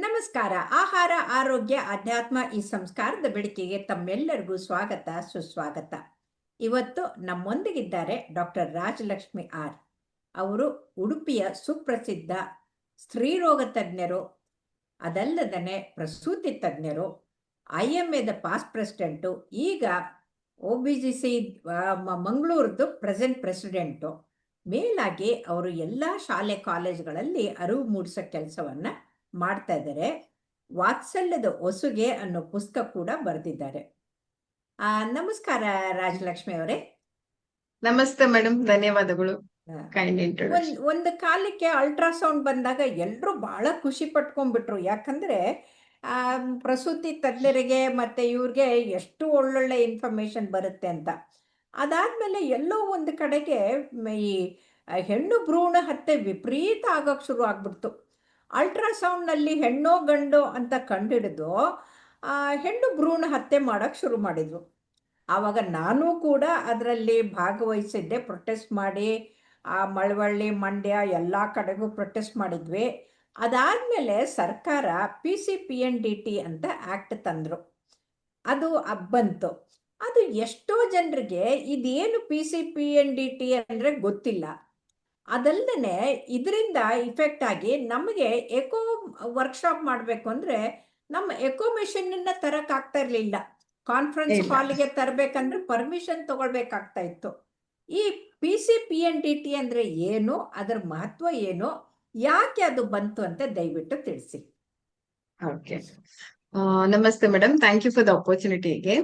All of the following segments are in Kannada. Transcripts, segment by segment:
ನಮಸ್ಕಾರ. ಆಹಾರ, ಆರೋಗ್ಯ, ಅಧ್ಯಾತ್ಮ ಈ ಸಂಸ್ಕಾರದ ಬೆಳಕಿಗೆ ತಮ್ಮೆಲ್ಲರಿಗೂ ಸ್ವಾಗತ, ಸುಸ್ವಾಗತ. ಇವತ್ತು ನಮ್ಮೊಂದಿಗಿದ್ದಾರೆ ಡಾಕ್ಟರ್ ರಾಜಲಕ್ಷ್ಮಿ ಆರ್. ಅವರು ಉಡುಪಿಯ ಸುಪ್ರಸಿದ್ಧ ಸ್ತ್ರೀರೋಗ ತಜ್ಞರು, ಅದಲ್ಲದೇ ಪ್ರಸೂತಿ ತಜ್ಞರು, IMAದ ಪಾಸ್ಟ್ ಪ್ರೆಸಿಡೆಂಟು, ಈಗ OBGC ಮಂಗಳೂರದ್ದು ಪ್ರೆಸೆಂಟ್ ಪ್ರೆಸಿಡೆಂಟು. ಮೇಲಾಗಿ ಅವರು ಎಲ್ಲ ಶಾಲೆ ಕಾಲೇಜುಗಳಲ್ಲಿ ಅರಿವು ಮೂಡಿಸೋ ಕೆಲಸವನ್ನು ಮಾಡ್ತಾ ಇದ್ದಾರೆ. ವಾತ್ಸಲ್ಯದ ಒಸುಗೆ ಅನ್ನೋ ಪುಸ್ತಕ ಕೂಡ ಬರೆದಿದ್ದಾರೆ. ನಮಸ್ಕಾರ ರಾಜಲಕ್ಷ್ಮಿ ಅವರೇ. ನಮಸ್ತೆ ಮೇಡಮ್, ಧನ್ಯವಾದಗಳು. ಒಂದು ಕಾಲಕ್ಕೆ ಅಲ್ಟ್ರಾಸೌಂಡ್ ಬಂದಾಗ ಎಲ್ಲರೂ ಬಹಳ ಖುಷಿ ಪಟ್ಕೊಂಡ್ಬಿಟ್ರು. ಯಾಕಂದ್ರೆ ಪ್ರಸೂತಿ ತಜ್ಞರಿಗೆ ಮತ್ತೆ ಇವ್ರಿಗೆ ಎಷ್ಟು ಒಳ್ಳೊಳ್ಳೆ ಇನ್ಫಾರ್ಮೇಶನ್ ಬರುತ್ತೆ ಅಂತ. ಅದಾದ್ಮೇಲೆ ಎಲ್ಲೋ ಒಂದು ಕಡೆಗೆ ಈ ಹೆಣ್ಣು ಭ್ರೂಣ ಹತ್ಯೆ ವಿಪರೀತ ಆಗೋಕೆ ಶುರು ಆಗ್ಬಿಡ್ತು. ಅಲ್ಟ್ರಾಸೌಂಡ್ನಲ್ಲಿ ಹೆಣ್ಣೋ ಗಂಡು ಅಂತ ಕಂಡುಹಿಡಿದು ಹೆಣ್ಣು ಭ್ರೂಣ ಹತ್ಯೆ ಮಾಡೋಕ್ಕೆ ಶುರು ಮಾಡಿದ್ರು. ಆವಾಗ ನಾನು ಕೂಡ ಅದರಲ್ಲಿ ಭಾಗವಹಿಸಿದ್ದೆ. ಪ್ರೊಟೆಸ್ಟ್ ಮಾಡಿ ಮಳವಳ್ಳಿ, ಮಂಡ್ಯ ಎಲ್ಲ ಕಡೆಗೂ ಪ್ರೊಟೆಸ್ಟ್ ಮಾಡಿದ್ವಿ. ಅದಾದಮೇಲೆ ಸರ್ಕಾರ PCPNDT ಅಂತ ಆ್ಯಕ್ಟ್ ತಂದರು. ಅದು ಬಂತು. ಅದು ಎಷ್ಟೋ ಜನರಿಗೆ ಇದೇನು PCPNDT ಅಂದರೆ ಗೊತ್ತಿಲ್ಲ. ಅದಲ್ಲದೆ ಇದರಿಂದ ಇಫೆಕ್ಟ್ ಆಗಿ ನಮಗೆ ಎಕೋ ವರ್ಕ್ಶಾಪ್ ಮಾಡಬೇಕು ಅಂದರೆ ನಮ್ಮ ಎಕೋ ಮೆಷಿನನ್ನು ತರೋಕ್ಕಾಗ್ತಾ ಇರಲಿಲ್ಲ. ಕಾನ್ಫರೆನ್ಸ್ ಹಾಲಿಗೆ ತರಬೇಕಂದ್ರೆ ಪರ್ಮಿಷನ್ ತಗೊಳ್ಬೇಕಾಗ್ತಾ ಇತ್ತು. ಈ PCPNDT ಅಂದರೆ ಏನು, ಅದರ ಮಹತ್ವ ಏನು, ಯಾಕೆ ಅದು ಬಂತು ಅಂತ ದಯವಿಟ್ಟು ತಿಳಿಸಿ. ಓಕೆ, ನಮಸ್ತೆ madam, thank you for the ಆಪರ್ಚುನಿಟಿಗೆ.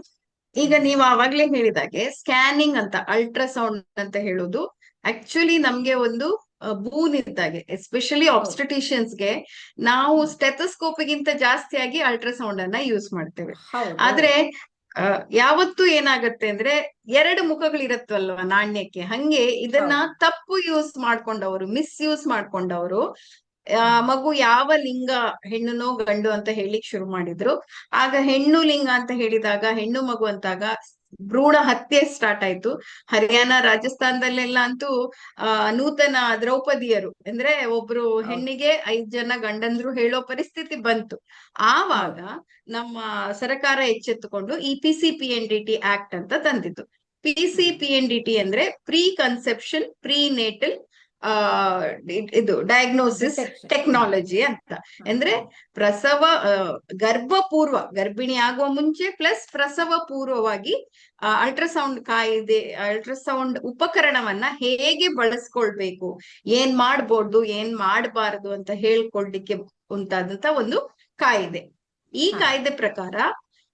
ಈಗ ನೀವು ಆವಾಗ್ಲೇ ಹೇಳಿದಾಗೆ ಸ್ಕ್ಯಾನಿಂಗ್ ಅಂತ, ಅಲ್ಟ್ರಾಸೌಂಡ್ ಅಂತ ಹೇಳುದು ಆಕ್ಚುಲಿ ನಮ್ಗೆ ಒಂದು ಬೂನ್ ಇದ್ದಾಗೆ. ಎಸ್ಪೆಷಲಿ ಆಬ್ಸ್ಟೆಟಿಷಿಯನ್ಸ್ಗೆ ನಾವು ಸ್ಟೆಥೋಸ್ಕೋಪಿಗಿಂತ ಜಾಸ್ತಿಯಾಗಿ ಅಲ್ಟ್ರಾಸೌಂಡ್ ಅನ್ನ ಯೂಸ್ ಮಾಡ್ತೇವೆ. ಆದ್ರೆ ಯಾವತ್ತು ಏನಾಗತ್ತೆ ಅಂದ್ರೆ ಎರಡು ಮುಖಗಳಿರತ್ವಲ್ವ ನಾಣ್ಯಕ್ಕೆ, ಹಂಗೆ ಇದನ್ನ ತಪ್ಪು ಯೂಸ್ ಮಾಡ್ಕೊಂಡವರು, ಮಿಸ್ಯೂಸ್ ಮಾಡ್ಕೊಂಡವರು ಮಗು ಯಾವ ಲಿಂಗ, ಹೆಣ್ಣುನೋ ಗಂಡು ಅಂತ ಹೇಳಿಕ್ ಶುರು ಮಾಡಿದ್ರು. ಆಗ ಹೆಣ್ಣು ಲಿಂಗ ಅಂತ ಹೇಳಿದಾಗ, ಹೆಣ್ಣು ಮಗು ಅಂತಾಗ ಭ್ರೂಣ ಹತ್ಯೆ ಸ್ಟಾರ್ಟ್ ಆಯ್ತು. ಹರಿಯಾಣ, ರಾಜಸ್ಥಾನದಲ್ಲೆಲ್ಲ ಅಂತೂ ನೂತನ ದ್ರೌಪದಿಯರು ಅಂದ್ರೆ ಒಬ್ರು ಹೆಣ್ಣಿಗೆ 5 ಜನ ಗಂಡಂದ್ರು ಹೇಳೋ ಪರಿಸ್ಥಿತಿ ಬಂತು. ಆವಾಗ ನಮ್ಮ ಸರ್ಕಾರ ಎಚ್ಚೆತ್ತುಕೊಂಡು ಈ PCPNDT ಆಕ್ಟ್ ಅಂತ ತಂದಿತ್ತು. PCPNDT ಅಂದ್ರೆ ಪ್ರೀ ಕನ್ಸೆಪ್ಷನ್ ಪ್ರೀ ನೇಟಲ್ ಇದು ಡಯಾಗ್ನೋಸಿಸ್ ಟೆಕ್ನಾಲಜಿ ಅಂತ. ಅಂದ್ರೆ ಪ್ರಸವ ಗರ್ಭಪೂರ್ವ, ಗರ್ಭಿಣಿ ಆಗುವ ಮುಂಚೆ ಪ್ಲಸ್ ಪ್ರಸವ ಪೂರ್ವವಾಗಿ ಅಲ್ಟ್ರಾಸೌಂಡ್ ಕಾಯ್ದೆ, ಅಲ್ಟ್ರಾಸೌಂಡ್ ಉಪಕರಣವನ್ನ ಹೇಗೆ ಬಳಸ್ಕೊಳ್ಬೇಕು, ಏನ್ ಮಾಡ್ಬೋದು ಏನ್ ಮಾಡಬಾರದು ಅಂತ ಹೇಳ್ಕೊಳ್ಲಿಕ್ಕೆ ಉಂಟಾದಂತ ಒಂದು ಕಾಯ್ದೆ. ಈ ಕಾಯ್ದೆ ಪ್ರಕಾರ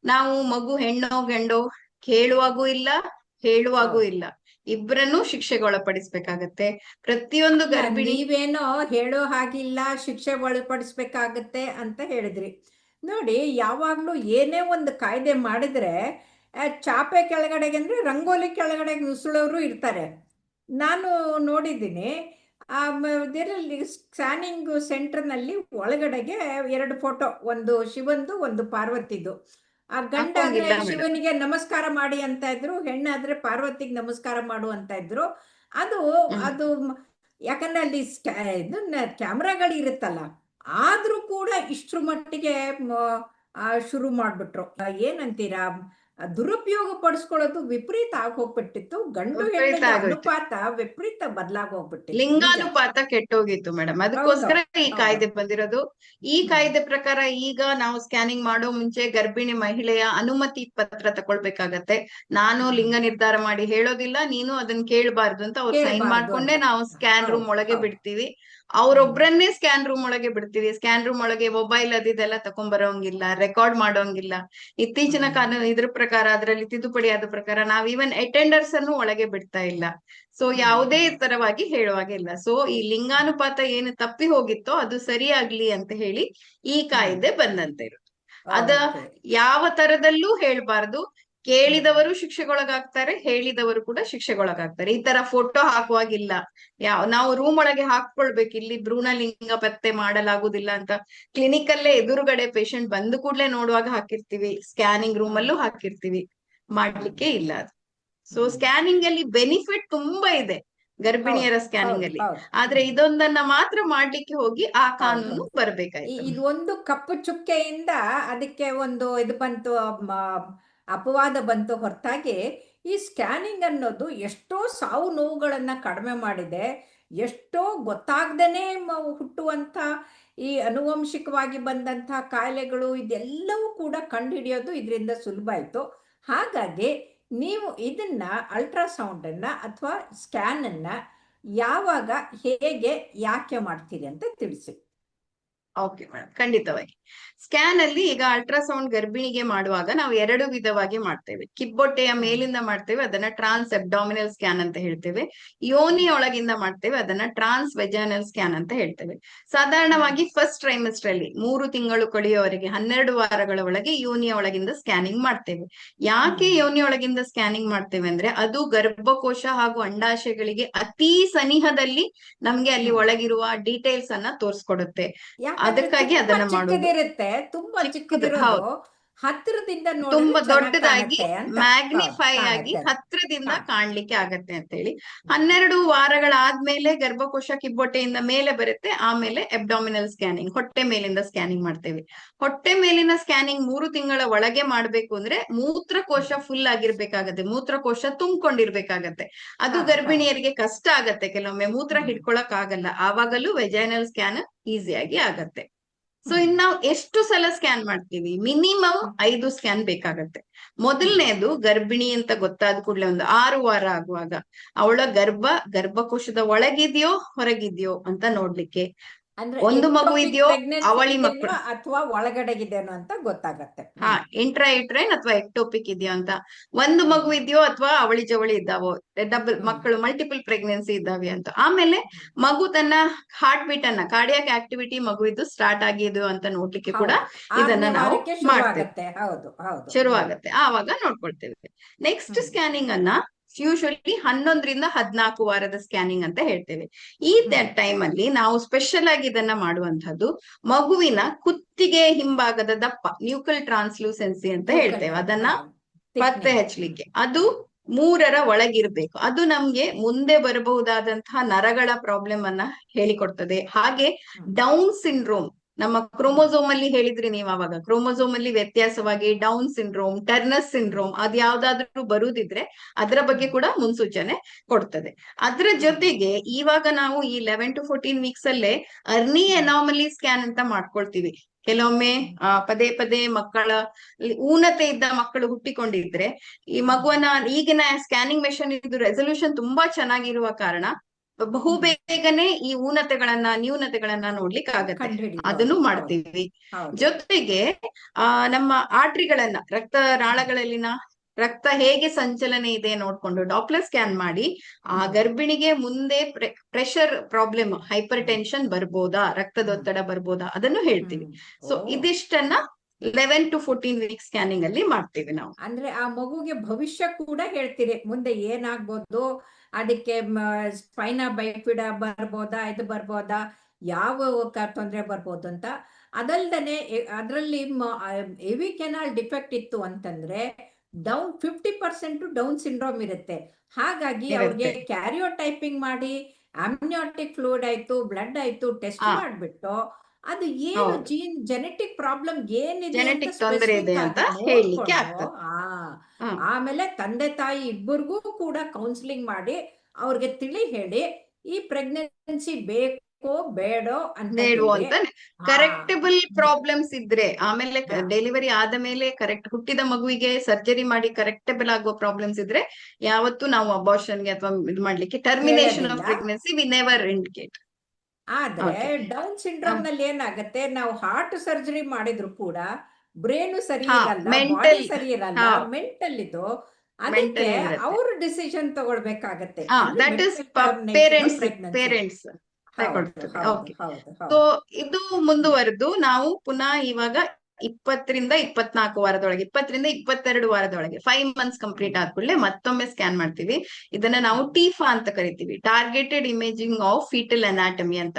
ನಾವು ಮಗು ಹೆಣ್ಣೋ ಗಂಡೋ ಕೇಳುವಾಗೂ ಇಲ್ಲ, ಹೇಳುವಾಗೂ ಇಲ್ಲ, ಇಬ್ಬರನ್ನು ಶಿಕ್ಷೆಗೆ ಒಳಪಡಿಸ್ಬೇಕಾಗತ್ತೆ. ಪ್ರತಿಯೊಂದು ಗರ್ಭಿಣಿ ನೀವೇನೋ ಹೇಳೋ ಹಾಗಿಲ್ಲ, ಶಿಕ್ಷೆ ಒಳಪಡಿಸ್ಬೇಕಾಗತ್ತೆ ಅಂತ ಹೇಳಿದ್ರಿ. ನೋಡಿ, ಯಾವಾಗ್ಲೂ ಏನೇ ಒಂದು ಕಾಯ್ದೆ ಮಾಡಿದ್ರೆ ಚಾಪೆ ಕೆಳಗಡೆಗೆ ಅಂದ್ರೆ ರಂಗೋಲಿ ಕೆಳಗಡೆ ನುಸುಳೋರು ಇರ್ತಾರೆ. ನಾನು ನೋಡಿದ್ದೀನಿ. ಇದರಲ್ಲಿ ಸ್ಕ್ಯಾನಿಂಗ್ ಸೆಂಟರ್ನಲ್ಲಿ ಒಳಗಡೆಗೆ 2 ಫೋಟೋ, ಒಂದು ಶಿವಂದು ಒಂದು ಪಾರ್ವತಿದು. ಗಂಡಾದ್ರೆ ಶಿವನಿಗೆ ನಮಸ್ಕಾರ ಮಾಡಿ ಅಂತ ಇದ್ರು, ಹೆಣ್ಣಾದ್ರೆ ಪಾರ್ವತಿಗೆ ನಮಸ್ಕಾರ ಮಾಡು ಅಂತ ಇದ್ರು. ಅದು ಯಾಕಂದ್ರೆ ಅಲ್ಲಿ ಕ್ಯಾಮ್ರಾಗಳು ಇರುತ್ತಲ್ಲ, ಆದ್ರೂ ಕೂಡ ಇಷ್ಟ್ರ ಮಟ್ಟಿಗೆ ಶುರು ಮಾಡ್ಬಿಟ್ರು. ಏನಂತೀರಾ, ದುರುಪಯೋಗ ಪಡಿಸ್ಕೊಳ್ಳೋದು ವಿಪರೀತ ಆಗೋಗ್ಬಿಟ್ಟಿತ್ತು. ಗಂಡು ಹೆಣ್ಣಿನ ಅನುಪಾತ ವಿಪರೀತ ಬದಲಾಗೋಗ್ಬಿಟ್ಟಿತ್ತು, ಲಿಂಗಾನುಪಾತ ಕೆಟ್ಟೋಗಿತ್ತು ಮೇಡಮ್. ಅದಕ್ಕೋಸ್ಕರ ಈ ಕಾಯ್ದೆ ಬಂದಿರೋದು. ಈ ಕಾಯ್ದೆ ಪ್ರಕಾರ ಈಗ ನಾವು ಸ್ಕ್ಯಾನಿಂಗ್ ಮಾಡೋ ಮುಂಚೆ ಗರ್ಭಿಣಿ ಮಹಿಳೆಯ ಅನುಮತಿ ಪತ್ರ ತಗೊಳ್ಬೇಕಾಗತ್ತೆ. ನಾನು ಲಿಂಗ ನಿರ್ಧಾರ ಮಾಡಿ ಹೇಳೋದಿಲ್ಲ, ನೀನು ಅದನ್ನ ಕೇಳಬಾರ್ದು ಅಂತ ಅವ್ರು ಸೈನ್ ಮಾಡ್ಕೊಂಡೆ ನಾವು ಸ್ಕ್ಯಾನ್ ರೂಮ್ ಒಳಗೆ ಬಿಡ್ತೀವಿ. ಅವ್ರೊಬ್ರನ್ನೇ ಸ್ಕ್ಯಾನ್ ರೂಮ್ ಒಳಗೆ ಬಿಡ್ತೀವಿ. ಸ್ಕ್ಯಾನ್ ರೂಮ್ ಒಳಗೆ ಮೊಬೈಲ್ ಅದೆಲ್ಲ ತಕೊಂಡ್ಬರೋಂಗಿಲ್ಲ, ರೆಕಾರ್ಡ್ ಮಾಡೋಂಗಿಲ್ಲ. ಇತ್ತೀಚಿನ ಕಾನೂನು ಇದ್ರ ಪ್ರಕಾರ, ಅದರಲ್ಲಿ ತಿದ್ದುಪಡಿ ಆದ ಪ್ರಕಾರ ನಾವ್ ಈವನ್ ಅಟೆಂಡರ್ಸ್ ಅನ್ನು ಒಳಗೆ ಬಿಡ್ತಾ ಇಲ್ಲ. ಸೊ ಯಾವುದೇ ತರವಾಗಿ ಹೇಳುವಾಗಿಲ್ಲ. ಸೊ ಈ ಲಿಂಗಾನುಪಾತ ಏನು ತಪ್ಪಿ ಹೋಗಿತ್ತೋ ಅದು ಸರಿಯಾಗ್ಲಿ ಅಂತ ಹೇಳಿ ಈ ಕಾಯ್ದೆ ಬಂದಂತೆ ಇರುತ್ತೆ. ಅದ ಯಾವ ತರದಲ್ಲೂ ಹೇಳ್ಬಾರ್ದು. ಕೇಳಿದವರು ಶಿಕ್ಷೆಗೊಳಗಾಗ್ತಾರೆ, ಹೇಳಿದವರು ಕೂಡ ಶಿಕ್ಷೆಗೊಳಗಾಗ್ತಾರೆ. ಈ ತರ ಫೋಟೋ ಹಾಕುವಾಗಿಲ್ಲ. ನಾವು ರೂಮ್ ಒಳಗೆ ಹಾಕೊಳ್ಬೇಕು, ಇಲ್ಲಿ ಭ್ರೂಣಲಿಂಗ ಪತ್ತೆ ಮಾಡಲಾಗುದಿಲ್ಲ ಅಂತ ಕ್ಲಿನಿಕ್ ಅಲ್ಲೇ ಎದುರುಗಡೆ ಪೇಷಂಟ್ ಬಂದು ಕೂಡ್ಲೆ ನೋಡುವಾಗ ಹಾಕಿರ್ತೀವಿ, ಸ್ಕ್ಯಾನಿಂಗ್ ರೂಮ್ ಅಲ್ಲೂ ಹಾಕಿರ್ತೀವಿ. ಮಾಡ್ಲಿಕ್ಕೆ ಇಲ್ಲ ಅದು. ಸೊ ಸ್ಕ್ಯಾನಿಂಗ್ ಅಲ್ಲಿ ಬೆನಿಫಿಟ್ ತುಂಬಾ ಇದೆ. ಗರ್ಭಿಣಿಯರ ಹೌದು ಸ್ಕ್ಯಾನಿಂಗ್ ಹೌದು ಅಲ್ಲಿ. ಹೌದು ಆದ್ರೆ ಇದೊಂದನ್ನ ಮಾತ್ರ ಮಾಡ್ಲಿಕ್ಕೆ ಹೋಗಿ ಆ ಹೌದು ಕಾನೂನು ಹೌದು ಬರ್ಬೇಕಾಯ್ತು. ಇದು ಒಂದು ಕಪ್ಪು ಚುಕ್ಕೆಯಿಂದ ಅದಕ್ಕೆ ಒಂದು ಇದು ಬಂತು, ಅಪವಾದ ಬಂತು ಹೊರತಾಗಿ ಈ ಸ್ಕ್ಯಾನಿಂಗ್ ಅನ್ನೋದು ಎಷ್ಟೋ ಸಾವು ನೋವುಗಳನ್ನು ಕಡಿಮೆ ಮಾಡಿದೆ. ಎಷ್ಟೋ ಗೊತ್ತಾಗ್ದೇ ಹುಟ್ಟುವಂಥ ಈ ಅನುವಂಶಿಕವಾಗಿ ಬಂದಂಥ ಕಾಯಿಲೆಗಳು ಇದೆಲ್ಲವೂ ಕೂಡ ಕಂಡುಹಿಡಿಯೋದು ಇದರಿಂದ ಸುಲಭ ಆಯಿತು. ಹಾಗಾಗಿ ನೀವು ಇದನ್ನ ಅಲ್ಟ್ರಾಸೌಂಡನ್ನು ಅಥವಾ ಸ್ಕ್ಯಾನನ್ನು ಯಾವಾಗ, ಹೇಗೆ, ಯಾಕೆ ಮಾಡ್ತೀರಿ ಅಂತ ತಿಳಿಸಿ. ಓಕೆ ಮೇಡಮ್, ಖಂಡಿತವಾಗಿ. ಸ್ಕ್ಯಾನ್ ಅಲ್ಲಿ ಈಗ ಅಲ್ಟ್ರಾಸೌಂಡ್ ಗರ್ಭಿಣಿಗೆ ಮಾಡುವಾಗ ನಾವು 2 ವಿಧವಾಗಿ ಮಾಡ್ತೇವೆ. ಕಿಬ್ಬೊಟ್ಟೆಯ ಮೇಲಿಂದ ಮಾಡ್ತೇವೆ, ಅದನ್ನ ಟ್ರಾನ್ಸ್ ಅಬ್ಡಾಮಿನಲ್ ಸ್ಕ್ಯಾನ್ ಅಂತ ಹೇಳ್ತೇವೆ. ಯೋನಿ ಒಳಗಿಂದ ಮಾಡ್ತೇವೆ, ಅದನ್ನ ಟ್ರಾನ್ಸ್ ವೆಜೈನಲ್ ಸ್ಕ್ಯಾನ್ ಅಂತ ಹೇಳ್ತೇವೆ. ಸಾಧಾರಣವಾಗಿ ಫಸ್ಟ್ ಟ್ರೈಮಿಸ್ಟರ್ ಅಲ್ಲಿ 3 ತಿಂಗಳು ಕಳೆಯುವವರೆಗೆ 12 ವಾರಗಳ ಒಳಗೆ ಯೋನಿಯ ಒಳಗಿಂದ ಸ್ಕ್ಯಾನಿಂಗ್ ಮಾಡ್ತೇವೆ. ಯಾಕೆ ಯೋನಿ ಒಳಗಿಂದ ಸ್ಕ್ಯಾನಿಂಗ್ ಮಾಡ್ತೇವೆ ಅಂದ್ರೆ ಅದು ಗರ್ಭಕೋಶ ಹಾಗೂ ಅಂಡಾಶಯಗಳಿಗೆ ಅತಿ ಸನಿಹದಲ್ಲಿ ನಮ್ಗೆ ಅಲ್ಲಿ ಒಳಗಿರುವ ಡೀಟೇಲ್ಸ್ ಅನ್ನ ತೋರಿಸ್ಕೊಡುತ್ತೆ. ಯಾಕಂದ್ರೆ ಅದಕ್ಕಾಗಿ ತುಂಬಾ ಅದನ್ನ ಮಾಡೋದು. ಚಿಕ್ಕದಿರುತ್ತೆ, ತುಂಬಾ ಚಿಕ್ಕದಿರೋದು ಹೌದು, ಹತ್ತಿರದಿಂದ ನೋಡಿದ್ರೆ ತುಂಬಾ ಚೆನ್ನಾಗಿ ದೊಡ್ಡದಾಗಿ ಕಾಣುತ್ತೆ ಅಂತ. ಹೌದು, ಮ್ಯಾಗ್ನಿಫೈ ಆಗಿ ಕಾಣುತ್ತೆ ಹತ್ರದಿಂದ ಕಾಣುತ್ತೆ. ಕಾಣ್ಲಿಕ್ಕೆ ಆಗತ್ತೆ ಅಂತ ಹೇಳಿ. 12 ವಾರಗಳಾದ್ಮೇಲೆ ಗರ್ಭಕೋಶ ಕಿಬ್ಬೊಟ್ಟೆಯಿಂದ ಮೇಲೆ ಬರುತ್ತೆ. ಆಮೇಲೆ ಅಬ್ಡಾಮಿನಲ್ ಸ್ಕ್ಯಾನಿಂಗ್, ಹೊಟ್ಟೆ ಮೇಲಿಂದ ಸ್ಕ್ಯಾನಿಂಗ್ ಮಾಡ್ತೇವೆ. ಹೊಟ್ಟೆ ಮೇಲಿನ ಸ್ಕ್ಯಾನಿಂಗ್ 3 ತಿಂಗಳ ಒಳಗೆ ಮಾಡ್ಬೇಕು ಅಂದ್ರೆ ಮೂತ್ರಕೋಶ ಫುಲ್ ಆಗಿರ್ಬೇಕಾಗತ್ತೆ, ಮೂತ್ರಕೋಶ ತುಂಬಿಕೊಂಡಿರ್ಬೇಕಾಗತ್ತೆ. ಅದು ಹಾ ಹಾ ಗರ್ಭಿಣಿಯರಿಗೆ ಕಷ್ಟ ಆಗತ್ತೆ, ಕೆಲವೊಮ್ಮೆ ಮೂತ್ರ ಹ್ಮ್ ಹಿಡ್ಕೊಳಕ್ ಆಗಲ್ಲ. ಆವಾಗಲೂ ವೆಜೈನಲ್ ಸ್ಕ್ಯಾನ್ ಈಸಿಯಾಗಿ ಆಗತ್ತೆ. ಸೊ ಹ್ಮ್ ಇನ್ ನಾವು ಎಷ್ಟು ಸಲ ಸ್ಕ್ಯಾನ್ ಮಾಡ್ತೀವಿ? ಮಿನಿಮಮ್ 5 ಸ್ಕ್ಯಾನ್ ಬೇಕಾಗತ್ತೆ. ಹ್ಮ್ ಮೊದಲನೇದು ಗರ್ಭಿಣಿ ಅಂತ ಗೊತ್ತಾದ ಕೂಡಲೇ ಒಂದು 6 ವಾರ ಆಗುವಾಗ ಅವಳ ಗರ್ಭಕೋಶದ ಒಳಗಿದೆಯೋ ಹೊರಗಿದೆಯೋ ಅಂತ ನೋಡ್ಲಿಕ್ಕೆ. ಅಂದ್ರೆ ಒಂದು ಮಗು ಎಕ್ಟೋಪಿಕ್ ಇದೆಯೋ, ಪ್ರೆಗ್ನೆನ್ಸಿ ಅವಳಿ ಇದೆಯೋ ಮಕ್ಕಳು, ಅಥವಾ ಒಳಗಡೆಗಿದೆನೋ ಅಂತ ಗೊತ್ತಾಗತ್ತೆ. ಹಾ, ಇಂಟ್ರೈಟ್ರೈನ್ ಅಥವಾ ಎಕ್ಟೋಪಿಕ್ ಇದೆಯೋ ಅಂತ. ಒಂದು ಹ್ಮ್ ಮಗು ಇದೆಯೋ ಅಥವಾ ಅವಳಿ ಜವಳಿ ಇದ್ದಾವೋ, ಡಬಲ್ ಹ್ಮ್ ಮಕ್ಕಳು ಮಲ್ಟಿಪಲ್ ಪ್ರೆಗ್ನೆನ್ಸಿ ಇದ್ದಾವೆ ಅಂತ. ಆಮೇಲೆ ಮಗು ತನ್ನ ಹಾರ್ಟ್ ಬೀಟ್ ಅನ್ನ, ಕಾರ್ಡಿಯಾಕ್ ಆಕ್ಟಿವಿಟಿ ಮಗು ಇದು ಸ್ಟಾರ್ಟ್ ಆಗಿದೆಯೋ ಅಂತ ನೋಡ್ಲಿಕ್ಕೆ ಕೂಡ ಹೌದು, ಇದನ್ನ 6ನೇ ನಾವು ವಾರಕ್ಕೆ ಶುರು ಮಾಡ್ತೇವೆ. ಆಗತ್ತೆ. ಹೌದು ಹೌದು ಶುರು ಆಗತ್ತೆ, ಆವಾಗ ನೋಡ್ಕೊಳ್ತೇವೆ. ನೆಕ್ಸ್ಟ್ ಹ್ಮ್ ಸ್ಕ್ಯಾನಿಂಗ್ ಅನ್ನ ಯೂಶಲಿ 11ರಿಂದ 14 ವಾರದ ಸ್ಕ್ಯಾನಿಂಗ್ ಅಂತ ಹೇಳ್ತೇವೆ. ಈ ಹ್ಮ್ ಟೈಮ್ ಅಲ್ಲಿ ನಾವು ಸ್ಪೆಷಲ್ ಆಗಿ ಇದನ್ನ ಮಾಡುವಂತದ್ದು ಮಗುವಿನ ಕುತ್ತಿಗೆ ಹಿಂಭಾಗದ ದಪ್ಪ, ನ್ಯೂಕಲ್ ಟ್ರಾನ್ಸ್ಲೂಸೆನ್ಸಿ ಅಂತ ಹೇಳ್ತೇವೆ. ಅದನ್ನ ಪತ್ತೆ ಥಿಕ್ನಿಂಗ್. ಹಚ್ಚಲಿಕ್ಕೆ ಅದು 3ರ ಒಳಗಿರ್ಬೇಕು. ಅದು ನಮ್ಗೆ ಮುಂದೆ ಬರಬಹುದಾದಂತಹ ನರಗಳ ಪ್ರಾಬ್ಲಮ್ ಅನ್ನ ಹೇಳಿಕೊಡ್ತದೆ. ಹಾಗೆ ಡೌನ್ ಸಿಂಡ್ರೋಮ್, ನಮ್ಮ ಕ್ರೋಮೋಸೋಮ್ ಅಲ್ಲಿ ಹೇಳಿದ್ರಿ ನೀವು ಅವಾಗ, ಕ್ರೋಮೋಸೋಮ್ ಅಲ್ಲಿ ವ್ಯತ್ಯಾಸವಾಗಿ ಡೌನ್ ಸಿಂಡ್ರೋಮ್, ಟರ್ನಸ್ ಸಿಂಡ್ರೋಮ್ ಅದ್ಯಾವ್ದಾದ್ರೂ ಬರುದಿದ್ರೆ ಅದರ ಬಗ್ಗೆ ಕೂಡ ಮುನ್ಸೂಚನೆ ಕೊಡ್ತದೆ. ಅದ್ರ ಜೊತೆಗೆ ಇವಾಗ ನಾವು ಈ 11 to 14 ವೀಕ್ಸ್ ಅಲ್ಲೇ ಅರ್ನಿ ಅನಾಮಲಿ ಸ್ಕ್ಯಾನ್ ಅಂತ ಮಾಡ್ಕೊಳ್ತೀವಿ. ಕೆಲವೊಮ್ಮೆ ಪದೇ ಪದೇ ಮಕ್ಕಳ ಊನತೆ ಇದ್ದ ಮಕ್ಕಳು ಹುಟ್ಟಿಕೊಂಡಿದ್ರೆ ಈ ಮಗುವನ್ನ ಈಗಿನ ಸ್ಕ್ಯಾನಿಂಗ್ ಮೆಷಿನ್ ಇದು ರೆಸಲ್ಯೂಷನ್ ತುಂಬಾ ಚೆನ್ನಾಗಿರುವ ಕಾರಣ ಬಹು ಬೇಗನೆ ಈ ನ್ಯೂನತೆಗಳನ್ನ ನೋಡ್ಲಿಕ್ಕೆ ಆಗತ್ತೆ. ಅದನ್ನು ಕಂಡುಹಿಡಿಬಹುದು. ಹೌದು ಮಾಡ್ತೀವಿ. ಹೌದು ಜೊತೆಗೆ ನಮ್ಮ ಆರ್ಟ್ರಿಗಳನ್ನ, ನಾಳಗಳಲ್ಲಿನ ರಕ್ತ ಹೇಗೆ ಸಂಚಲನೆ ಇದೆ ನೋಡ್ಕೊಂಡು ಡಾಪ್ಲರ್ ಸ್ಕ್ಯಾನ್ ಮಾಡಿ ಆ ಗರ್ಭಿಣಿಗೆ ಮುಂದೆ ಪ್ರೆಷರ್ ಪ್ರಾಬ್ಲಮ್, ಹೈಪರ್ ಟೆನ್ಷನ್ ಬರ್ಬೋದಾ, ರಕ್ತದೊತ್ತಡ ಬರ್ಬೋದಾ ಅದನ್ನು ಹೇಳ್ತೀವಿ. ಸೊ ಇದಿಷ್ಟನ್ನ 11 to 14 ವೀಕ್ ಸ್ಕ್ಯಾನಿಂಗ್ ಅಲ್ಲಿ ಮಾಡ್ತೀವಿ ನಾವು. ಅಂದ್ರೆ ಆ ಮಗುಗೆ ಭವಿಷ್ಯ ಕೂಡ ಹೇಳ್ತೀರಿ, ಮುಂದೆ ಏನಾಗ್ಬೋದು, ಅದಕ್ಕೆ ಸ್ಪೈನಾ ಬೈಫಿಡ ಬರ್ಬೋದಾ, ಇದು ಬರ್ಬೋದಾ, ಯಾವ ತೊಂದರೆ ಬರ್ಬೋದು ಅಂತ. ಅದಲ್ದನೆ ಅದರಲ್ಲಿ ಎವಿ ಕೆನಾಲ್ ಡಿಫೆಕ್ಟ್ ಇತ್ತು ಅಂತಂದ್ರೆ 50% ಡೌನ್ ಸಿಂಡ್ರೋಮ್ ಇರುತ್ತೆ. ಹಾಗಾಗಿ ಅವ್ರಿಗೆ ಕ್ಯಾರಿಯೋಟೈಪಿಂಗ್ ಮಾಡಿ ಆಮ್ನಿಯಾಟಿಕ್ ಫ್ಲೂಯಿಡ್ ಆಯ್ತು, ಬ್ಲಡ್ ಆಯ್ತು, ಟೆಸ್ಟ್ ಮಾಡಿಬಿಟ್ಟು ಅದು ಏನು ಜೆನೆಟಿಕ್ ಪ್ರಾಬ್ಲಮ್ ಏನಿದೆ ಅಂತ ತೊಂದರೆ ಇದೆ ಸ್ಪೆಸಿಫಿಕ್ ಅಂತ ಆಗಿ ಹೇಳಲಿಕ್ಕೆ ನೋಡ್ಕೊಂಡು ಆಗ್ತದೆ. ಆಮೇಲೆ ತಂದೆ ತಾಯಿ ಇಬ್ಬರಿಗೂ ಕೂಡ ಕೌನ್ಸಿಲಿಂಗ್ ಮಾಡಿ ಅವ್ರಿಗೆ ತಿಳಿ ಹೇಳಿ ಈ ಪ್ರೆಗ್ನೆನ್ಸಿ ಬೇಕೋ ಬೇಡೋ ಅಂತ ಕರೆಕ್ಟಬಲ್ ಪ್ರಾಬ್ಲಮ್ಸ್ ಇದ್ರೆ, ಆಮೇಲೆ ಡೆಲಿವರಿ ಆದ ಮೇಲೆ ಕರೆಕ್ಟ್ ಹುಟ್ಟಿದ ಮಗುವಿಗೆ ಸರ್ಜರಿ ಮಾಡಿ ಕರೆಕ್ಟಬಲ್ ಆಗುವ ಪ್ರಾಬ್ಲಮ್ಸ್ ಇದ್ರೆ ಯಾವತ್ತೂ ನಾವು ಅಬಾರ್ಷನ್ಗೆ ಅಥವಾ ಇದು ಮಾಡ್ಲಿಕ್ಕೆ, termination of pregnancy we never indicate. ಆದ್ರೆ ಡೌನ್ ಸಿಂಡ್ರೋಮ್ ನಲ್ಲಿ ಏನಾಗತ್ತೆ, ನಾವು ಹಾರ್ಟ್ ಸರ್ಜರಿ ಮಾಡಿದ್ರು ಕೂಡ ಬ್ರೈನು ಸರಿ ಇರಲ್ಲ, ಬಾಡಿ ಸರಿ ಇರಲ್ಲ, ಮೆಂಟಲ್ ಇದು. ಅದಕ್ಕೆ ಅವರು ಡಿಸಿಷನ್ ತಗೊಳ್ಬೇಕಾಗತ್ತೆ. ಪೇರೆಂಟ್ಸ್ ಸೊ ಇದು ಮುಂದುವರೆದು ನಾವು ಪುನಃ ಇವಾಗ 20ರಿಂದ 24 ವಾರದೊಳಗೆ, 20ರಿಂದ 22 ವಾರದೊಳಗೆ 5 ಮಂತ್ಸ್ ಕಂಪ್ಲೀಟ್ ಆದ್ಕೂಡಲೇ ಮತ್ತೊಮ್ಮೆ ಸ್ಕ್ಯಾನ್ ಮಾಡ್ತೀವಿ. ಇದನ್ನ ನಾವು ಟೀಫಾ ಅಂತ ಕರಿತೀವಿ, targeted imaging of foetal anatomy ಅಂತ.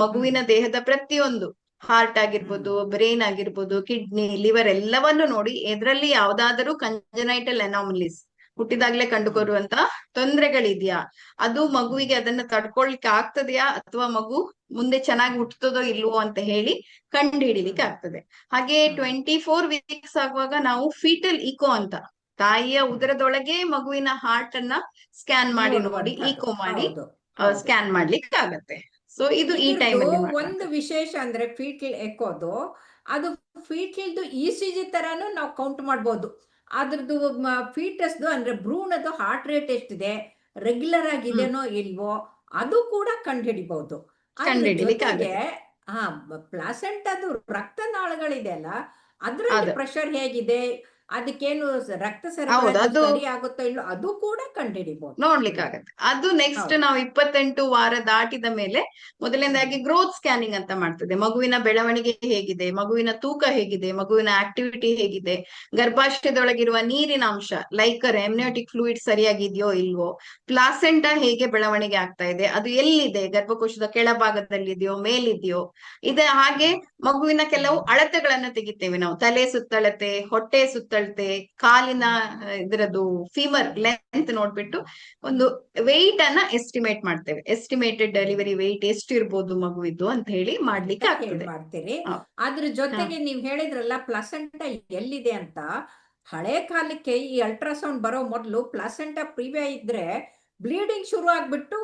ಮಗುವಿನ ದೇಹದ ಪ್ರತಿಯೊಂದು, ಹಾರ್ಟ್ ಆಗಿರ್ಬೋದು, ಬ್ರೈನ್ ಆಗಿರ್ಬೋದು, ಕಿಡ್ನಿ, ಲಿವರ್ ಎಲ್ಲವನ್ನು ನೋಡಿ ಇದರಲ್ಲಿ ಯಾವ್ದಾದರೂ ಕಂಜನೈಟಲ್ ಅನಾಮಲೀಸ್ ಹುಟ್ಟಿದಾಗ್ಲೇ ಕಂಡುಕೊಳ್ಳುವಂತ ತೊಂದರೆಗಳಿದ್ಯಾ, ಅದು ಮಗುವಿಗೆ ಅದನ್ನ ತಡ್ಕೊಳ್ಲಿಕ್ಕೆ ಆಗ್ತದೆಯಾ, ಅಥವಾ ಮಗು ಮುಂದೆ ಚೆನ್ನಾಗಿ ಹುಟ್ಟುತ್ತದೋ ಇಲ್ವೋ ಅಂತ ಹೇಳಿ ಕಂಡು ಹಿಡಿಲಿಕ್ಕೆ ಆಗ್ತದೆ. ಹಾಗೆ 24 ವೀಕ್ಸ್ ಆಗುವಾಗ ನಾವು ಫೀಟಲ್ ಇಕೋ ಅಂತ, ತಾಯಿಯ ಉದರದೊಳಗೆ ಮಗುವಿನ ಹಾರ್ಟ್ ಅನ್ನ ಸ್ಕ್ಯಾನ್ ಮಾಡಿ ನೋಡಿ, ಇಕೋ ಮಾಡಿ ಸ್ಕ್ಯಾನ್ ಮಾಡ್ಲಿಕ್ಕೆ ಆಗತ್ತೆ. ಸೊ ಇದು ಈ ಟೈಮ್ ಅಲ್ಲಿ ಒಂದು ವಿಶೇಷ ಅಂದ್ರೆ ಫೀಟಲ್ ಎಕೋದು, ಅದು ಫೀಟಲ್ದು ECG ತರಾನು ನಾವು ಕೌಂಟ್ ಮಾಡ್ಬೋದು. ಅದ್ರದ್ದು ಫೀಟಸ್ದು ಅಂದ್ರೆ ಭ್ರೂಣದ ಹಾರ್ಟ್ ರೇಟ್ ಎಷ್ಟಿದೆ, ರೆಗ್ಯುಲರ್ ಆಗಿದೆನೋ ಇಲ್ವೋ ಅದು ಕೂಡ ಕಂಡುಹಿಡಿಬಹುದು. ಅದ್ರ ಜೊತೆಗೆ ಪ್ಲಾಸೆಂಟಾದು ರಕ್ತನಾಳಗಳಿದೆ ಅಲ್ಲ, ಅದ್ರಲ್ಲಿ ಪ್ರೆಷರ್ ಹೇಗಿದೆ, ಅದಕ್ಕೇನು ರಕ್ತ ಸರಬರಾಜು ಸರಿ ಆಗುತ್ತೋ ಇಲ್ಲೋ ಅದು ಕೂಡ ಕಂಡುಹಿಡಿಬಹುದು, ನೋಡ್ಲಿಕ್ಕೆ ಆಗತ್ತೆ. ಅದು ನೆಕ್ಸ್ಟ್ ನಾವು 28 ವಾರ ದಾಟಿದ ಮೇಲೆ ಮೊದಲನೇದಾಗಿ ಗ್ರೋತ್ ಸ್ಕ್ಯಾನಿಂಗ್ ಅಂತ ಮಾಡ್ತದೆ. ಮಗುವಿನ ಬೆಳವಣಿಗೆ ಹೇಗಿದೆ, ಮಗುವಿನ ತೂಕ ಹೇಗಿದೆ, ಮಗುವಿನ ಆಕ್ಟಿವಿಟಿ ಹೇಗಿದೆ, ಗರ್ಭಾಶಯದೊಳಗಿರುವ ನೀರಿನ ಅಂಶ ಲೈಕ್ ಎಮ್ನಿಯೋಟಿಕ್ ಫ್ಲೂಯಿಡ್ ಸರಿಯಾಗಿದೆಯೋ ಇಲ್ವೋ, ಪ್ಲಾಸೆಂಟಾ ಹೇಗೆ ಬೆಳವಣಿಗೆ ಆಗ್ತಾ ಇದೆ, ಅದು ಎಲ್ಲಿದೆ, ಗರ್ಭಕೋಶದ ಕೆಳಭಾಗದಲ್ಲಿ ಇದೆಯೋ ಮೇಲಿದೆಯೋ ಇದೆ. ಹಾಗೆ ಮಗುವಿನ ಕೆಲವು ಅಳತೆಗಳನ್ನ ತೆಗಿತೇವೆ ನಾವು, ತಲೆ ಸುತ್ತಳತೆ, ಹೊಟ್ಟೆ ಸುತ್ತಳತೆ, ಕಾಲಿನ ಇದರದ್ದು ಫೀಮರ್ ಲೆಂತ್ ನೋಡ್ಬಿಟ್ಟು ಒಂದು ವೆಯ್ಟ್ ಅನ್ನ ಎಸ್ಟಿಮೇಟ್ ಮಾಡ್ತೇವೆ. ಎಸ್ಟಿಮೇಟೆಡ್ ಡೆಲಿವರಿ ವೆಯ್ಟ್ ಎಷ್ಟು ಇರ್ಬೋದು ಮಗುವಿದ್ದು ಅಂತ ಹೇಳಿ ಮಾಡ್ಲಿಕ್ಕೆ ಮಾಡ್ತೀರಿ. ಅದ್ರ ಜೊತೆಗೆ ನೀವ್ ಹೇಳಿದ್ರಲ್ಲ ಪ್ಲಾಸೆಂಟಾ ಎಲ್ಲಿದೆ ಅಂತ, ಹಳೆ ಕಾಲಕ್ಕೆ ಈ ಅಲ್ಟ್ರಾಸೌಂಡ್ ಬರೋ ಮೊದಲು ಪ್ಲಾಸೆಂಟಾ ಪ್ರಿವಿಯಾ ಇದ್ರೆ ಬ್ಲೀಡಿಂಗ್ ಶುರು ಆಗ್ಬಿಟ್ಟು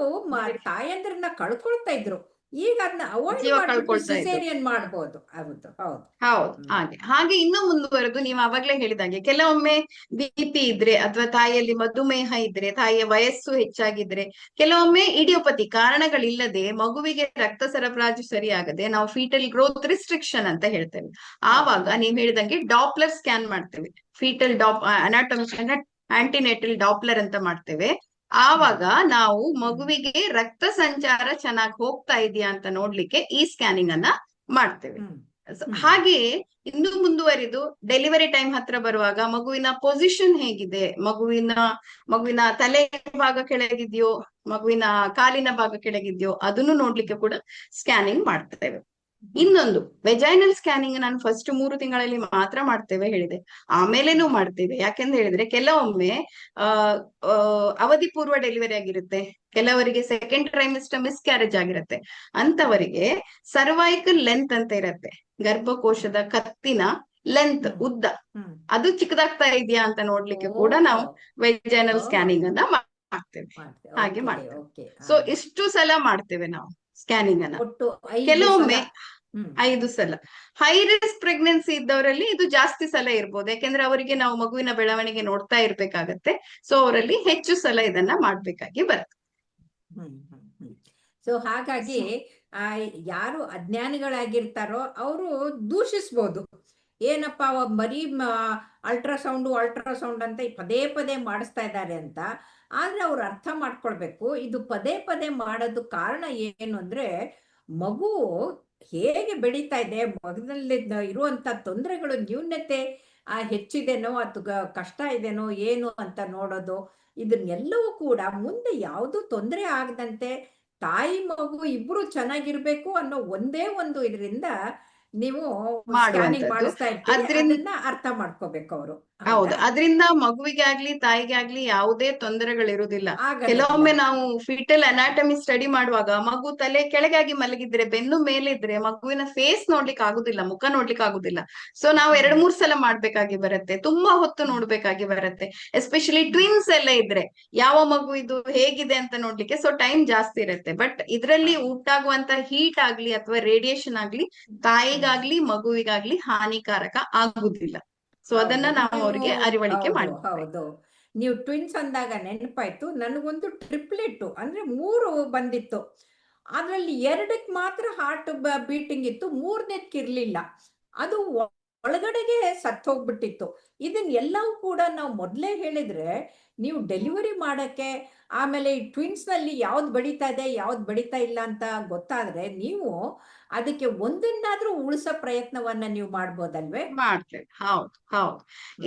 ತಾಯಂದ್ರನ್ನ ಕಳ್ಕೊಳ್ತಾ ಇದ್ರು. ಈಗ ಅದನ್ನ ಅವಾಯ್ಡ್ ಮಾಡ್ಬಿಟ್ಟು ಸಿಸೇರಿಯನ್ ಮಾಡಬಹುದು. ಹೌದು ಹೌದು ಹೌದು. ಹಾಗೆ ಇನ್ನು ಮುಂದುವರೆದು ನೀವು ಅವಾಗ್ಲೇ ಹೇಳಿದಾಗೆ ಕೆಲವೊಮ್ಮೆ BP ಇದ್ರೆ, ಅಥವಾ ತಾಯಿಯಲ್ಲಿ ಮಧುಮೇಹ ಇದ್ರೆ, ತಾಯಿಯ ವಯಸ್ಸು ಹೆಚ್ಚಾಗಿದ್ರೆ, ಕೆಲವೊಮ್ಮೆ ಇಡಿಯೋಪತಿ ಕಾರಣಗಳಿಲ್ಲದೆ ಮಗುವಿಗೆ ರಕ್ತ ಸರಬರಾಜು ಸರಿಯಾಗದೆ ನಾವು ಫೀಟಲ್ ಗ್ರೋತ್ ರಿಸ್ಟ್ರಿಕ್ಷನ್ ಅಂತ ಹೇಳ್ತೇವೆ. ಆವಾಗ ನೀವ್ ಹೇಳಿದಂಗೆ ಡಾಪ್ಲರ್ ಸ್ಕ್ಯಾನ್ ಮಾಡ್ತೇವೆ. ಫೀಟಲ್ ಅನಾಟಮಿಕ್ ಆಂಟಿನೇಟಲ್ ಡಾಪ್ಲರ್ ಅಂತ ಮಾಡ್ತೇವೆ. ಆವಾಗ ನಾವು ಮಗುವಿಗೆ ರಕ್ತ ಸಂಚಾರ ಚೆನ್ನಾಗಿ ಹೋಗ್ತಾ ಇದೆಯಾ ಅಂತ ನೋಡ್ಲಿಕ್ಕೆ ಈ ಸ್ಕ್ಯಾನಿಂಗ್ ಅನ್ನ ಮಾಡ್ತೇವೆ. ಹಾಗೆಯೇ ಇನ್ನು ಮುಂದುವರಿದು ಡೆಲಿವರಿ ಟೈಮ್ ಹತ್ರ ಬರುವಾಗ ಮಗುವಿನ ಪೊಸಿಷನ್ ಹೇಗಿದೆ, ಮಗುವಿನ ತಲೆ ಭಾಗ ಕೆಳಗಿದೆಯೋ, ಮಗುವಿನ ಕಾಲಿನ ಭಾಗ ಕೆಳಗಿದೆಯೋ ಅದನ್ನು ನೋಡ್ಲಿಕ್ಕೆ ಕೂಡ ಸ್ಕ್ಯಾನಿಂಗ್ ಮಾಡ್ತೇವೆ. ಇನ್ನೊಂದು ವೆಜೈನಲ್ ಸ್ಕ್ಯಾನಿಂಗ್ ನಾನು ಫಸ್ಟ್ 3 ತಿಂಗಳಲ್ಲಿ ಮಾತ್ರ ಮಾಡ್ತೇವೆ ಹೇಳಿದೆ, ಆಮೇಲೆನೂ ಮಾಡ್ತೇವೆ. ಯಾಕೆಂತ ಹೇಳಿದ್ರೆ ಕೆಲವೊಮ್ಮೆ ಅವಧಿ ಪೂರ್ವ ಡೆಲಿವರಿ ಆಗಿರುತ್ತೆ, ಕೆಲವರಿಗೆ ಸೆಕೆಂಡ್ ಟ್ರೈಮಿಸ್ಟರ್ ಮಿಸ್ಕ್ಯಾರೇಜ್ ಆಗಿರುತ್ತೆ. ಅಂತವರಿಗೆ ಸರ್ವೈಕಲ್ ಲೆಂತ್ ಅಂತ ಇರತ್ತೆ, ಗರ್ಭಕೋಶದ ಕತ್ತಿನ ಲೆಂತ್ ಉದ್ದ ಅದು ಚಿಕ್ಕದಾಗ್ತಾ ಇದೆಯಾ ಅಂತ ನೋಡ್ಲಿಕ್ಕೆ ಕೂಡ ನಾವು ವೆಜೈನಲ್ ಸ್ಕ್ಯಾನಿಂಗ್ ಅನ್ನ ಮಾಡ್ತೇವೆ. ಹಾಗೆ ಮಾಡ್ತೇವೆ. ಸೊ ಇಷ್ಟು ಸಲ ಮಾಡ್ತೇವೆ ನಾವು ಸ್ಕ್ಯಾನಿಂಗ್ ಅನ್ನ. ಕೆಲವೊಮ್ಮೆ 5 ಸಲ. ಹೈ ರಿಸ್ಕ್ ಪ್ರೆಗ್ನೆನ್ಸಿ ಇದ್ದವರಲ್ಲಿ ಇದು ಜಾಸ್ತಿ ಸಲ ಇರ್ಬೋದು, ಯಾಕೆಂದ್ರೆ ಅವರಿಗೆ ನಾವು ಮಗುವಿನ ಬೆಳವಣಿಗೆ ನೋಡ್ತಾ ಇರ್ಬೇಕಾಗತ್ತೆ. ಸೊ ಅವರಲ್ಲಿ ಹೆಚ್ಚು ಸಲ ಇದನ್ನ ಮಾಡ್ಬೇಕಾಗಿ ಬರುತ್ತೆ. ಸೊ ಹಾಗಾಗಿ ಯಾರು ಅಜ್ಞಾನಿಗಳಾಗಿರ್ತಾರೋ ಅವರು ದೂಷಿಸ್ಬೋದು, ಏನಪ್ಪಾ ಬರೀ ಅಲ್ಟ್ರಾಸೌಂಡ್ ಅಂತ ಪದೇ ಪದೇ ಮಾಡಿಸ್ತಾ ಇದ್ದಾರೆ ಅಂತ. ಆದ್ರೆ ಅವ್ರು ಅರ್ಥ ಮಾಡ್ಕೊಳ್ಬೇಕು, ಇದು ಪದೇ ಪದೇ ಮಾಡೋದು ಕಾರಣ ಏನು ಅಂದ್ರೆ ಮಗು ಹೇಗೆ ಬೆಳೀತಾ ಇದೆ, ಮಗನಲ್ಲಿ ಇರುವಂತ ತೊಂದರೆಗಳು ನ್ಯೂನತೆ ಹೆಚ್ಚಿದೆನೋ ಅಥವಾ ಕಷ್ಟ ಇದೆನೋ ಏನು ಅಂತ ನೋಡೋದು. ಇದನ್ನೆಲ್ಲವೂ ಕೂಡ ಮುಂದೆ ಯಾವುದು ತೊಂದರೆ ಆಗದಂತೆ ತಾಯಿ ಮಗು ಇಬ್ರು ಚೆನ್ನಾಗಿರ್ಬೇಕು ಅನ್ನೋ ಒಂದೇ ಒಂದು ಇದರಿಂದ ನೀವು ಸ್ಕ್ಯಾನಿಂಗ್ ಮಾಡಿಸ್ತಾ ಇರ್ತೀರಿ, ಅದನ್ನ ಅರ್ಥ ಮಾಡ್ಕೋಬೇಕು ಅವರು. ಹೌದು, ಅದರಿಂದ ಮಗುವಿಗೆ ಆಗ್ಲಿ ತಾಯಿಗೆ ಆಗ್ಲಿ ಯಾವುದೇ ತೊಂದರೆಗಳಿರುವುದಿಲ್ಲ. ಕೆಲವೊಮ್ಮೆ ನಾವು ಫೀಟಲ್ ಅನಾಟಮಿ ಸ್ಟಡಿ ಮಾಡುವಾಗ ಮಗು ತಲೆ ಕೆಳಗಾಗಿ ಮಲಗಿದ್ರೆ, ಬೆನ್ನು ಮೇಲಿದ್ರೆ ಮಗುವಿನ ಫೇಸ್ ನೋಡ್ಲಿಕ್ಕೆ ಆಗುದಿಲ್ಲ, ಮುಖ ನೋಡ್ಲಿಕ್ಕೆ ಆಗುದಿಲ್ಲ. ಸೊ ನಾವು 2-3 ಸಲ ಮಾಡ್ಬೇಕಾಗಿ ಬರುತ್ತೆ, ತುಂಬಾ ಹೊತ್ತು ನೋಡ್ಬೇಕಾಗಿ ಬರುತ್ತೆ. ಎಸ್ಪೆಷಲಿ ಟ್ವಿನ್ಸ್ ಎಲ್ಲ ಇದ್ರೆ ಯಾವ ಮಗು ಇದು ಹೇಗಿದೆ ಅಂತ ನೋಡ್ಲಿಕ್ಕೆ ಸೊ ಟೈಮ್ ಜಾಸ್ತಿ ಇರುತ್ತೆ. ಬಟ್ ಇದರಲ್ಲಿ ಉಂಟಾಗುವಂತ ಹೀಟ್ ಆಗ್ಲಿ ಅಥವಾ ರೇಡಿಯೇಷನ್ ಆಗ್ಲಿ ತಾಯಿಗಾಗ್ಲಿ ಮಗುವಿಗಾಗ್ಲಿ ಹಾನಿಕಾರಕ ಆಗುದಿಲ್ಲ. ಸೊ ಅದನ್ನ ನಾವು ಅವರಿಗೆ ಅರಿವಳಿಕೆ ಮಾಡಿ. ಹೌದು, ನೀವು ಟ್ವಿನ್ಸ್ ಅಂದಾಗ ನೆನಪಾಯ್ತು, ನನಗೊಂದು ಟ್ರಿಪ್ಲೆಟ್ ಅಂದ್ರೆ 3 ಬಂದಿತ್ತು. ಅದ್ರಲ್ಲಿ 2ಕ್ಕೆ ಮಾತ್ರ ಹಾರ್ಟ್ ಬೀಟಿಂಗ್ ಇತ್ತು, 3ನೇದಕ್ಕೆ ಇರ್ಲಿಲ್ಲ. ಅದು ಒಳಗಡೆಗೆ ಸತ್ತು ಹೋಗ್ಬಿಟ್ಟಿತ್ತು. ಇದನ್ನೆಲ್ಲವೂ ಕೂಡ ನಾವು ಮೊದಲೇ ಹೇಳಿದ್ರೆ ನೀವು ಡೆಲಿವರಿ ಮಾಡಕ್ಕೆ, ಆಮೇಲೆ ಈ ಟ್ವಿನ್ಸ್ ನಲ್ಲಿ ಯಾವ್ದು ಬಡಿತಾ ಇದೆ ಯಾವ್ದು ಬಡಿತಾ ಇಲ್ಲ ಅಂತ ಗೊತ್ತಾದ್ರೆ ನೀವು ಅದಕ್ಕೆ ಒಂದನ್ನಾದ್ರೂ ಉಳಿಸೋ ಪ್ರಯತ್ನವನ್ನ ನೀವು ಮಾಡ್ಬೋದಲ್ವೇ? ಮಾಡ್ತೇವೆ. ಹೌದು.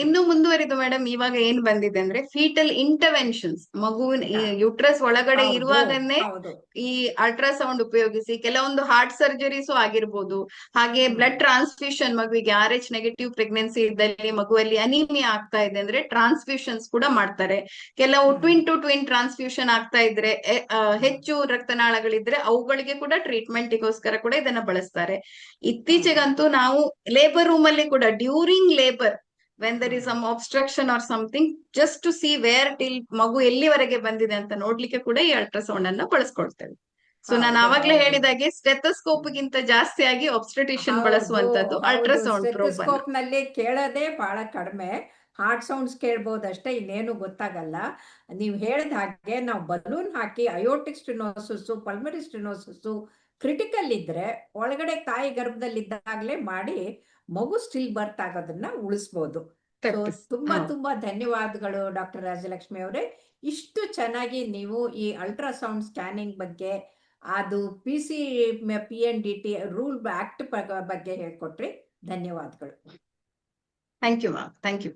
ಇನ್ನು ಮುಂದುವರಿದು ಮೇಡಮ್, ಇವಾಗ ಏನ್ ಬಂದಿದೆ ಅಂದ್ರೆ ಫೀಟಲ್ ಇಂಟರ್ವೆನ್ಷನ್ಸ್, ಮಗುವಿನ ಯುಟ್ರಸ್ ಒಳಗಡೆ ಹೌದು ಇರುವಾಗನೇ ಹೌದು ಈ ಅಲ್ಟ್ರಾಸೌಂಡ್ ಉಪಯೋಗಿಸಿ ಕೆಲವೊಂದು ಹಾರ್ಟ್ ಸರ್ಜರೀಸು ಆಗಿರ್ಬೋದು. ಹಾಗೆ ಬ್ಲಡ್ ಟ್ರಾನ್ಸ್ಫ್ಯೂಷನ್, ಮಗುವಿಗೆ RH ನೆಗೆಟಿವ್ ಪ್ರೆಗ್ನೆನ್ಸಿ ಇದ್ದಲ್ಲಿ ಮಗುವಲ್ಲಿ ಅನಿಮಿಯಾ ಆಗ್ತಾ ಇದೆ ಅಂದ್ರೆ ಟ್ರಾನ್ಸ್ಫ್ಯೂಷನ್ಸ್ ಕೂಡ ಮಾಡ್ತಾರೆ. ಕೆಲವು ಟ್ವಿನ್ ಟು ಟ್ವಿನ್ ಟ್ರಾನ್ಸ್ಫ್ಯೂಷನ್ ಆಗ್ತಾ ಇದ್ರೆ, ಹೆಚ್ಚು ರಕ್ತನಾಳಗಳಿದ್ರೆ ಅವುಗಳಿಗೆ ಕೂಡ ಟ್ರೀಟ್ಮೆಂಟ್ಗೋಸ್ಕರ ಕೂಡ ಇದನ್ನ ಬಳಸ್ತಾರೆ. ಇತ್ತೀಚೆಗಂತೂ ನಾವು ಲೇಬರ್ ರೂಮ್ ಅಲ್ಲಿ ಕೂಡ during labour when there is some obstruction or something, just to see where till, ಮಗು ಎಲ್ಲಿವರೆಗೆ ಬಂದಿದೆ ಅಂತ ನೋಡ್ಲಿಕ್ಕೆ ಕೂಡ ಈ ಅಲ್ಟ್ರಾಸೌಂಡ್ ಅನ್ನ ಬಳಸ್ಕೊಳ್ತೇವೆ. ಸೊ ನಾನು ಹೌದು ಆವಾಗ್ಲೇ ಹೌದು ಹೇಳಿದಾಗೆ ಸ್ಟೆಥೋಸ್ಕೋಪ್ ಗಿಂತ ಜಾಸ್ತಿಯಾಗಿ ಆಬ್ಸ್ಟೆಟಿಷಿಯನ್ ಹೌದು ಬಳಸುವಂತದ್ದು ಹೌದು ಅಲ್ಟ್ರಾಸೌಂಡ್ ಪ್ರೋಬ್ ಅನ್ನ. ಸ್ಟೆಥೋಸ್ಕೋಪ್ ನಲ್ಲಿ ಕೇಳೋದೇ ಬಹಳ ಕಡಿಮೆ. ಹಾರ್ಟ್ ಸೌಂಡ್ಸ್ ಕೇಳ್ಬೋದಷ್ಟೇ, ಇನ್ನೇನು ಗೊತ್ತಾಗಲ್ಲ. ನೀವು ಹೇಳಿದ ಹಾಗೆ ನಾವು ಬಲೂನ್ ಹಾಕಿ aortic stenosis, pulmonary stenosis critical ಇದ್ರೆ ಒಳಗಡೆ ತಾಯಿ ಗರ್ಭದಲ್ಲಿದ್ದಾಗಲೇ ಮಾಡಿ ಮಗು ಸ್ಟಿಲ್ ಬರ್ತ್ ಆಗೋದನ್ನ ಉಳಿಸ್ಬೋದು. ಸೊ ತುಂಬಾ ಹೌದು. ತುಂಬಾ ಧನ್ಯವಾದಗಳು ಡಾಕ್ಟರ್ ರಾಜಲಕ್ಷ್ಮಿ ಅವರೇ. ಇಷ್ಟು ಚೆನ್ನಾಗಿ ನೀವು ಈ ಅಲ್ಟ್ರಾಸೌಂಡ್ ಸ್ಕ್ಯಾನಿಂಗ್ ಬಗ್ಗೆ, ಅದು PNDT ರೂಲ್ ಆಕ್ಟ್ ಬಗ್ಗೆ ಹೇಳ್ಕೊಟ್ರಿ. ಧನ್ಯವಾದಗಳು. Thank you ma'am, thank you.